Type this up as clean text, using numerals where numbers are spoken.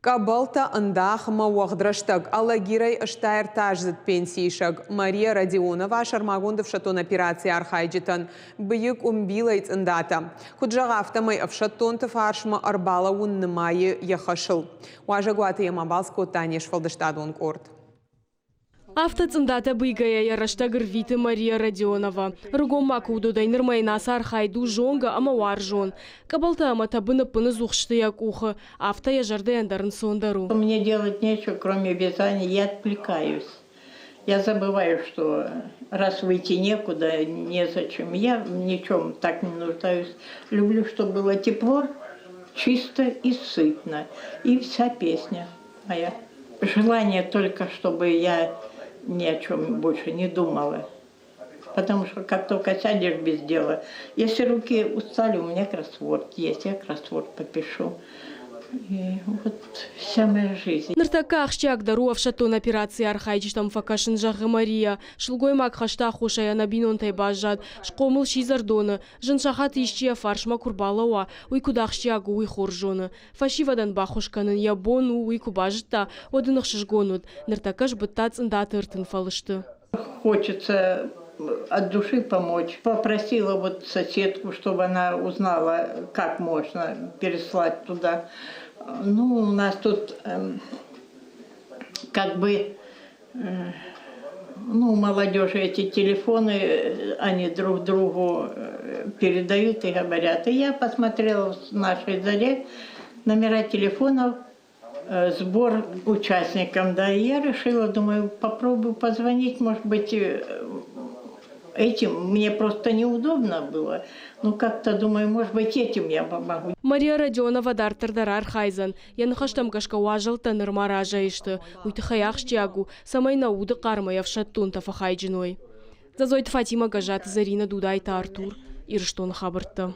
Кабалта ындахма уағдраштаг, Аллагирай ыштайр тажзыт пенсийшаг. Мария Родионова шармагундов шатон операция архайджитан. Бүйік умбилайц ындата. Куджаға автомай авшаттон тафаршма арбала уннымайы яхашыл. Уажагуаты ямабалско танеш фалдаштадон корт. Автоцындата быйгая яраштагыр Вита Мария Родионова. Ругомаку удодайныр майнаса архайду жонга амауар жон. Кабалта амата бына-пыны зухштыяк ухы. Авто яжарды яндарын сондару. Мне делать нечего, кроме вязания. Я отвлекаюсь. Я забываю, что раз выйти некуда, незачем. Я ни в чем так не нуждаюсь. Люблю, чтобы было тепло, чисто и сытно. И вся песня моя. Желание только, чтобы я ни о чем больше не думала. Потому что как только сядешь без дела, если руки устали, у меня кроссворд есть, я кроссворд попишу. И вот вся моя жизнь. Ныртака ахщак дару авшатон операции архайчтам факашин жағы Мария. Шылгой мак хашта хошая набинон тайбажад. Шкомыл шизардоны. Жыншахат ищия фаршма курбалауа. Уйкудахщагу уйхоржоны. Фашивадан бахушканын ябону уйкубажытта. Одынық шыжгонут. Ныртакаш быттац ындатыртын фалышты. Хочется от души помочь. Попросила вот соседку, чтобы она узнала, как можно переслать туда. Ну, у нас тут как бы, ну, молодежи эти телефоны, они друг другу передают и говорят. И я посмотрела в нашей заре номера телефонов, сбор участникам, да, и я решила, думаю, попробую позвонить, может быть, этим мне просто неудобно было. Ну, как-то думаю, может быть, этим я помогу. Мария Родионова дартырдар архайзан. Янхаштам кашкауажал таныр маража ишты. Уйтыхаях штягу. Самай науды кармая в шаттун тафахайджиной. Зазойт Фатима Гажат, Зарина Дудайта Артур. Ирштон хабыртты.